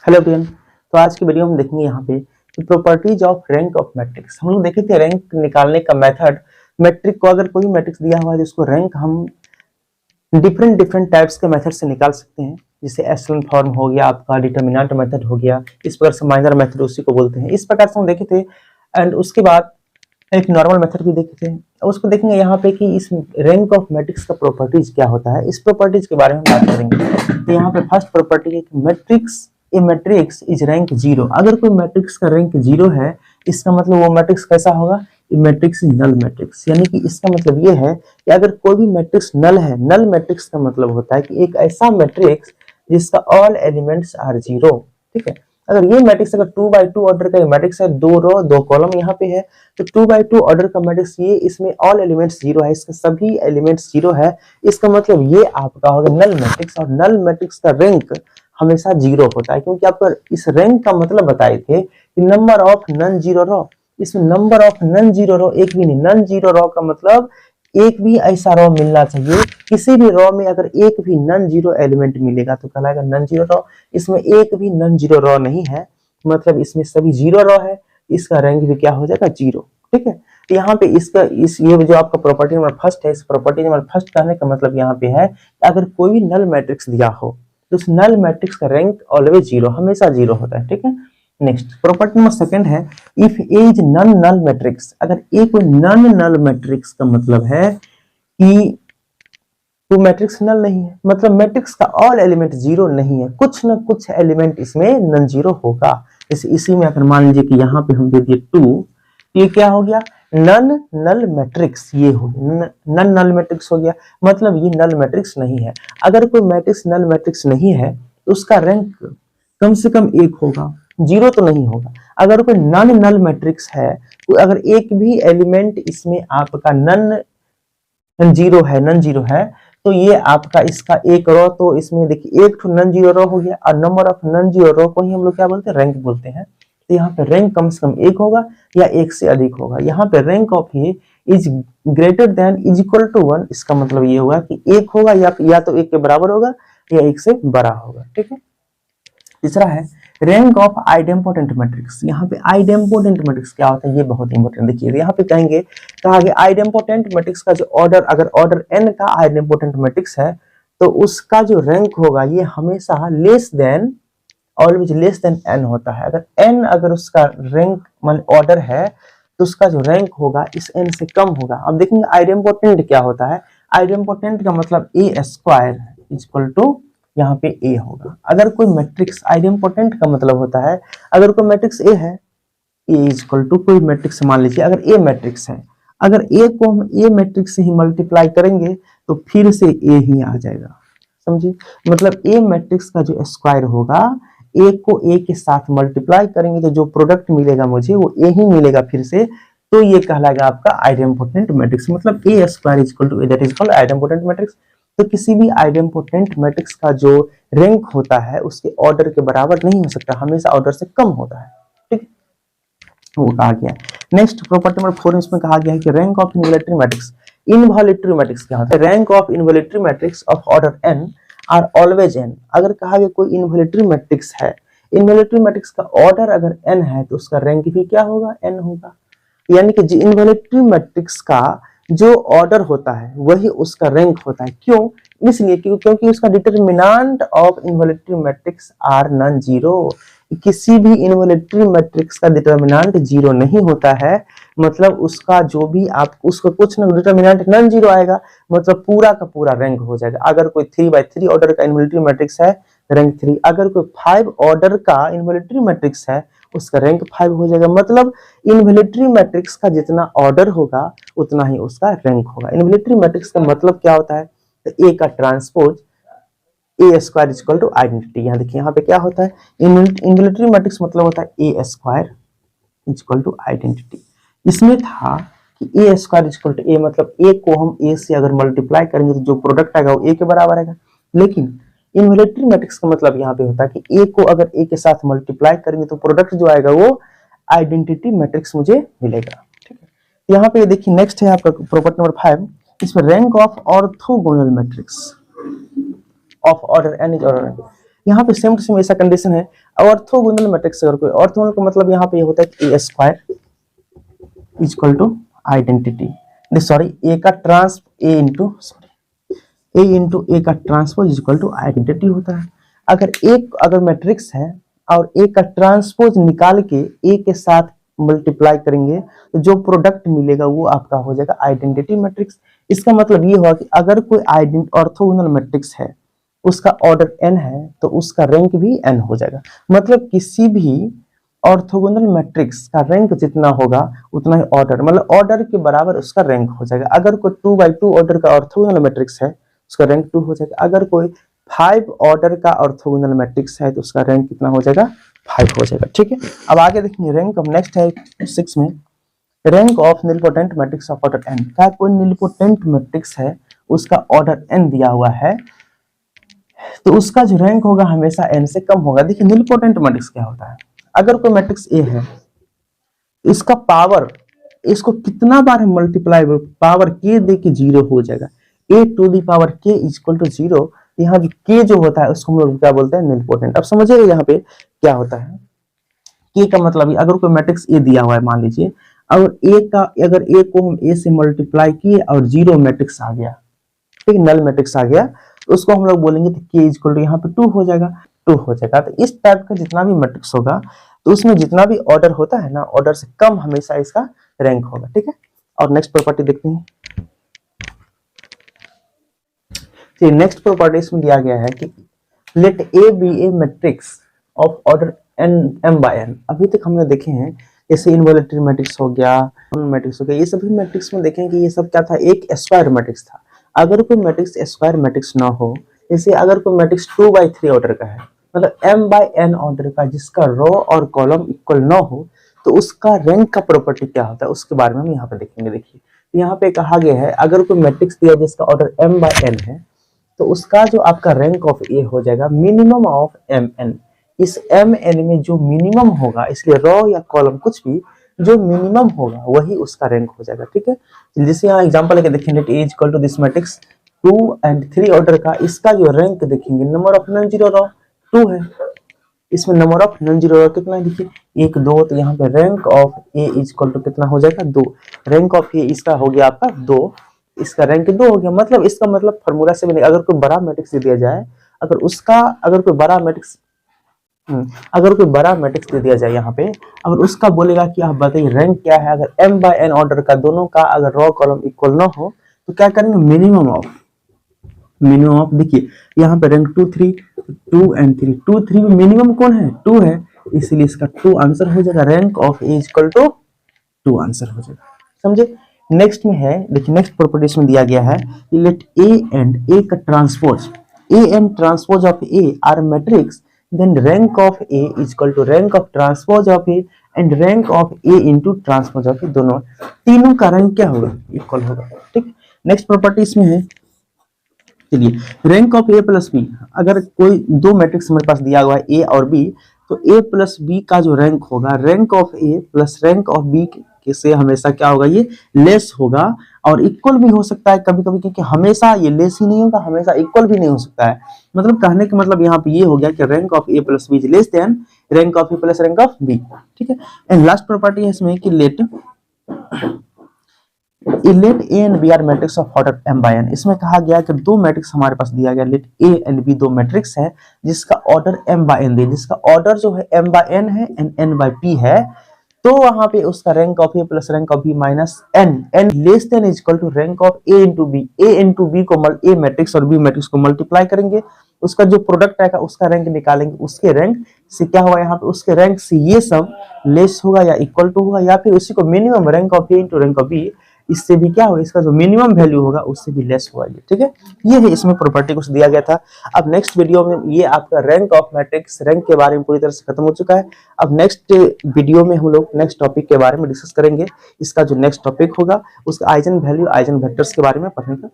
Hello everyone. तो आज की वीडियो हम देखेंगे यहाँ पे कि properties of rank of matrix. हम लोग देखे थे रैंक निकालने का मेथड। मैट्रिक को अगर कोई मैट्रिक्स दिया हुआ है तो उसको रैंक हम डिफरेंट डिफरेंट टाइप्स के मेथड से निकाल सकते हैं। जैसे एशेलन फॉर्म हो गया, आपका डिटर्मिनेंट मेथड हो गया, इस प्रकार से माइनर मेथड उसी को बोलते हैं। इस प्रकार से हम देखे थे। एंड उसके बाद एक नॉर्मल मेथड भी देखे थे। उसको देखेंगे यहाँ पे कि इस रैंक ऑफ मैट्रिक्स का प्रॉपर्टीज क्या होता है। इस प्रॉपर्टीज के बारे में बात करेंगे। तो यहाँ पे फर्स्ट प्रॉपर्टी है कि matrix A matrix is rank zero. अगर कोई मैट्रिक्स का रैंक जीरो है, इसका मतलब वो मैट्रिक्स कैसा होगा? ए मैट्रिक्स इज नल मैट्रिक्स। यानी कि इसका मतलब ये है कि अगर कोई भी मैट्रिक्स नल है, नल मैट्रिक्स का मतलब होता है कि एक ऐसा मैट्रिक्स जिसका ऑल एलिमेंट्स आर जीरो। ठीक है, अगर ये मैट्रिक्स अगर 2x2 ऑर्डर का मैट्रिक्स है, 2 रो 2 कॉलम यहाँ पे है, तो 2x2 ऑर्डर का मैट्रिक्स ये, इसमें ऑल एलिमेंट्स जीरो है, इसके सभी एलिमेंट्स जीरो है, इसका मतलब ये आपका होगा नल मैट्रिक्स। और नल मैट्रिक्स का रैंक हमेशा जीरो होता है, क्योंकि आपको इस रैंक का मतलब बताए थे कि नंबर ऑफ नन जीरो रो। इसमें नंबर ऑफ नन जीरो रो एक भी नहीं। नन जीरो रो का मतलब एक भी ऐसा रो मिलना चाहिए, किसी भी रो में अगर एक भी नन जीरो एलिमेंट मिलेगा तो कहलाएगा नन जीरो रो। इसमें एक भी नन जीरो रो नहीं है, मतलब इसमें सभी जीरो रो है, इसका रैंक भी क्या हो जाएगा? जीरो। ठीक है, तो यहाँ पे इसका ये जो आपका प्रॉपर्टी नंबर फर्स्ट है, इस प्रॉपर्टी नंबर फर्स्ट कहने का मतलब यहाँ पे है कि अगर कोई भी नल मैट्रिक्स दिया हो तो उस नल मैट्रिक्स का रैंक ऑलवेज जीरो, हमेशा जीरो होता है। ठीक है, नेक्स्ट प्रॉपर्टी नंबर सेकंड है if A is non null matrix. अगर ए कोई नन नल मैट्रिक्स का मतलब है कि तो मैट्रिक्स नल नहीं है, मतलब मैट्रिक्स का ऑल एलिमेंट जीरो नहीं है, कुछ ना कुछ एलिमेंट इसमें नन जीरो होगा। जैसे इसी में अगर मान लीजिए कि यहाँ पे हम दे दिए 2, ये क्या हो गया? Non null matrix. ये हो नन नल मैट्रिक्स हो गया, मतलब ये नल मैट्रिक्स नहीं है। अगर कोई मैट्रिक्स नल मैट्रिक्स नहीं है तो उसका रैंक कम से कम 1 होगा, जीरो तो नहीं होगा। अगर कोई नन नल मैट्रिक्स है, अगर एक भी एलिमेंट इसमें आपका नन जीरो है, तो ये आपका इसका एक रो, तो इसमें देखिए एक नन जीरो रो हो गया, और नंबर ऑफ नन जीरो रो को ही हम लोग क्या बोलते हैं? रैंक बोलते हैं। तो यहाँ पे रैंक कम से कम 1 होगा या 1 से अधिक होगा। यहाँ पे rank of A is greater than is equal to 1। इसका मतलब ये होगा कि 1 होगा या तो 1 के बराबर होगा या 1 से बड़ा होगा। ठीक है, तीसरा है रैंक ऑफ आइडेम्पोटेंट मैट्रिक्स। यहाँ पे आइडेम्पोटेंट मैट्रिक्स क्या होता है, ये बहुत इंपॉर्टेंट। देखिए यहाँ पे कहेंगे, कहा गया आइडेम्पोटेंट मैट्रिक्स का जो ऑर्डर, अगर ऑर्डर n का आइडेम्पोटेंट मैट्रिक्स है तो उसका जो रैंक होगा ये हमेशा less than, always less than n होता है। अगर n अगर उसका रैंक मान ऑर्डर है तो उसका जो रैंक होगा इस n से कम होगा। अब देखेंगे आइडेम्पोटेंट क्या होता है। आइडेम्पोटेंट का मतलब ए स्क्वायर इक्वल टू यहाँ पे ए होगा। अगर कोई मैट्रिक्स आइडेम्पोटेंट का मतलब होता है, अगर कोई मैट्रिक्स ए है, ए इक्वल टू कोई मैट्रिक्स मान लीजिए अगर ए मैट्रिक्स है, अगर ए को हम ए मैट्रिक्स से ही मल्टीप्लाई करेंगे तो फिर से ए ही आ जाएगा। समझिए, मतलब ए मैट्रिक्स का जो स्क्वायर होगा, ए को ए के साथ मल्टीप्लाई करेंगे तो जो प्रोडक्ट मिलेगा मुझे वो ए ही मिलेगा फिर से, तो ये कहलाएगा आपका आइडेम्पोटेंट मैट्रिक्स। मतलब A square equal to A, that is called idempotent matrix. तो किसी भी आइडेम्पोटेंट मैट्रिक्स का जो रैंक होता है उसके ऑर्डर के बराबर नहीं हो सकता, हमेशा ऑर्डर से कम होता है। ठीक है, वो कहा गया। नेक्स्ट प्रॉपर्टी नंबर 4 इसमें कहा गया है कि rank of involutory matrix. Involutory matrix क्या होता है? Rank of involutory matrix of order n are always n। अगर कहा गया कोई इनवॉल्यूटरी मैट्रिक्स है, इनवॉल्यूटरी मैट्रिक्स का ऑर्डर अगर n है तो उसका रैंक भी क्या होगा? n होगा। यानी कि इनवॉल्यूटरी मैट्रिक्स का जो ऑर्डर होता है वही उसका रैंक होता है। क्यों? इसलिए क्योंकि उसका determinant of involutory matrix are non zero. किसी भी इनवॉल्यूटरी मैट्रिक्स का डिटरमिनेंट जीरो नहीं होता है, मतलब उसका जो भी आप उसको कुछ ना डिटरमिनेंट नॉन जीरो आएगा, मतलब पूरा का पूरा रैंक हो जाएगा। अगर कोई 3x3 ऑर्डर का इनवॉल्यूटरी मैट्रिक्स है, रैंक 3। अगर कोई 5 ऑर्डर का इनवॉल्यूटरी मैट्रिक्स है, उसका रैंक 5 हो जाएगा। मतलब इनवॉल्यूटरी मैट्रिक्स का जितना ऑर्डर होगा उतना ही उसका रैंक होगा। इनवॉल्यूटरी मैट्रिक्स का मतलब क्या होता है? तो ए का transpose A square equal to identity. यहाँ देखिए यहाँ पे क्या होता है, इनवॉल्यूटरी मैट्रिक्स मतलब होता है ए स्क्वायर इक्वल टू आइडेंटिटी। इसमें था कि ए स्क्वायर इक्वल टू ए, मतलब ए को हम ए से अगर मल्टीप्लाई करेंगे तो जो प्रोडक्ट आएगा वो ए के बराबर आएगा। लेकिन इनवॉल्यूटरी मैट्रिक्स का मतलब यहाँ पे होता है कि ए को अगर ए के साथ मल्टीप्लाई करेंगे तो प्रोडक्ट जो आएगा वो आइडेंटिटी मैट्रिक्स मुझे मिलेगा। ठीक है, यहाँ पे देखिए नेक्स्ट है आपका प्रॉपर्टी नंबर 5, इसमें rank of orthogonal matrix of order n is order n। यहाँ पे सेम टू सेम ऐसा कंडीशन है। ऑर्थोगोनल मैट्रिक्स अगर कोई, ऑर्थोगोनल का मतलब यहाँ पे ये होता है कि A square is equal to identity, sorry A का ट्रांस ए इंटू ए का transpose is equal to identity होता है। अगर मैट्रिक्स है और ए का ट्रांसपोज निकाल के ए के साथ मल्टीप्लाई करेंगे तो जो प्रोडक्ट मिलेगा वो आपका हो जाएगा आइडेंटिटी मैट्रिक्स। इसका मतलब ये हुआ कि अगर कोई ऑर्थोगोनल मैट्रिक्स है, उसका ऑर्डर n है, तो उसका रैंक भी n हो जाएगा। मतलब किसी भी ऑर्थोगोनल मैट्रिक्स का रैंक जितना होगा उतना ही ऑर्डर, मतलब ऑर्डर के बराबर उसका रैंक हो जाएगा। अगर कोई 2x2 ऑर्डर का ऑर्थोगोनल मैट्रिक्स है, उसका रैंक 2 हो जाएगा। अगर कोई 5 ऑर्डर का ऑर्थोगोनल मैट्रिक्स है तो उसका रैंक कितना हो जाएगा, 5 हो जाएगा। ठीक है, अब आगे देखेंगे रैंक ऑफ, नेक्स्ट है 6 में, rank of nilpotent matrix of order n। क्या कोई निलपोटेंट मैट्रिक्स है, उसका ऑर्डर n दिया हुआ है, तो उसका जो रैंक होगा हमेशा n से कम होगा। देखिए निलपोटेंट मैट्रिक्स क्या होता है, अगर कोई मैट्रिक्स A है, इसका पावर, इसको कितना बार हम मल्टीप्लाई, पावर k दे के 0 हो जाएगा। a to the power k is equal to 0। यहाँ जो k जो होता है उसको हम लोग क्या बोलते हैं, निलपोटेंट। अब समझिएगा यहाँ पे क्या होता है, k का मतलब अगर कोई मैट्रिक्स A दिया हुआ है, मान लीजिए अगर a को हम a से मल्टीप्लाई किए और 0 मैट्रिक्स आ गया, ठीक, नल मैट्रिक्स आ गया, तो उसको हम लोग बोलेंगे तो k इज इक्वल टू यहाँ पे 2 हो जाएगा, 2 हो जाएगा। तो इस टाइप का जितना भी मैट्रिक्स होगा तो उसमें जितना भी ऑर्डर होता है ना, ऑर्डर से कम हमेशा इसका रैंक होगा। ठीक है, और नेक्स्ट प्रॉपर्टी देखते हैं। तो नेक्स्ट प्रॉपर्टी इसमें दिया गया है कि let A be a matrix of order m by n। अभी तक हमने देखे हैं जैसे इनवॉल्यूटरी मैट्रिक्स हो गया, मैट्रिक्स हो गया, ये सभी मैट्रिक्स में देखें कि ये सब क्या था, एक स्क्वायर मैट्रिक्स था। अगर कोई मैट्रिक्स स्क्वायर मैट्रिक्स ना हो, जैसे अगर कोई मैट्रिक्स 2/3 ऑर्डर का है, मतलब m by n ऑर्डर का, जिसका रो और कॉलम इक्वल ना हो, तो उसका रैंक का प्रॉपर्टी क्या होता है उसके बारे में हम यहाँ पे देखेंगे। देखिए यहाँ पे कहा गया है अगर कोई मैट्रिक्स दिया जिसका ऑर्डर m by n है, तो उसका जो आपका रैंक ऑफ ए हो जाएगा मिनिमम ऑफ mn। इस mn में जो मिनिमम होगा, इसलिए रो या कॉलम कुछ भी जो मिनिमम होगा वही उसका रैंक हो जाएगा। ठीक है, जैसे यहाँ एग्जांपल लेके देखेंगे, let A equal to this matrix 2 and 3 order का, इसका जो रैंक देखेंगे, number of non zero row 2 है, इसमें number of non zero row कितना है, देखिए 1 2, तो यहाँ पे rank of A equal to कितना हो जाएगा, 2। रैंक ऑफ ए इसका हो गया आपका 2, इसका रैंक 2 हो गया। मतलब इसका मतलब फार्मूला से बनेगा, अगर कोई बड़ा मैट्रिक्स दिया जाए, अगर कोई बड़ा मैट्रिक्स दे दिया जाए यहाँ पे, अगर उसका बोलेगा कि आप बताइए रैंक क्या है, अगर m by n ऑर्डर का दोनों का अगर रो कॉलम इक्वल ना हो तो क्या करेंगे, मिनिमम ऑफ, देखिए यहाँ पे रैंक 2 3 2 and 3, 2 3 में मिनिमम कौन है, 2 है, इसलिए इसका 2 आंसर हो जाएगा। Rank of A equal to 2 answer हो जाएगा, समझे। नेक्स्ट में है, देखिए नेक्स्ट प्रॉपर्टी में दिया गया है कि लेट ए एंड ए का transpose, A and transpose of A R matrix, then rank of A is equal to rank of transpose of A and rank of A into transpose of A, दोनों तीनों का rank क्या होगा, equal होगा। ठीक, next property इसमें है, चलिए rank of A plus B, अगर कोई दो मैट्रिक्स हमारे पास दिया हुआ है A और B, तो A प्लस बी का जो रैंक होगा, rank of A plus rank of B से हमेशा क्या होगा, ये लेस होगा, और इक्वल भी हो सकता है कभी कभी, क्योंकि हमेशा ये लेस ही नहीं होगा, हमेशा इक्वल भी नहीं हो सकता है। मतलब कहने का मतलब यहाँ पे ये हो गया कि rank of A plus B is less than rank of A plus rank of B. ठीक है, एंड लास्ट प्रॉपर्टी है इसमें कि let A and B are matrix of order m by n। इसमें कहा गया कि दो मैट्रिक्स हमारे पास दिया गया, लेट ए एंड बी दो मैट्रिक्स है जिसका ऑर्डर m by n दे, जिसका ऑर्डर जो है m by n है एंड n by p है, तो वहां पे उसका rank of A plus rank of B minus n less than is equal to rank of A into B. A को ए मैट्रिक्स और बी मैट्रिक्स को multiply करेंगे, उसका जो प्रोडक्ट आएगा उसका रैंक निकालेंगे, उसके रैंक से क्या होगा, यहाँ पे उसके रैंक से ये सब लेस होगा या इक्वल टू होगा, या फिर उसी को minimum rank of A into rank of B, इससे भी क्या होगा, इसका जो मिनिमम वैल्यू होगा उससे भी लेस होगा। ठीक है, ये है इसमें प्रॉपर्टी कुछ दिया गया था। अब नेक्स्ट वीडियो में ये आपका रैंक ऑफ मैट्रिक्स, रैंक के बारे में पूरी तरह से खत्म हो चुका है। अब नेक्स्ट वीडियो में हम लोग नेक्स्ट टॉपिक के बारे में डिस्कस करेंगे। इसका जो नेक्स्ट टॉपिक होगा उसका आइजन वैल्यू, आइजन वेक्टर्स के बारे में पढ़ने का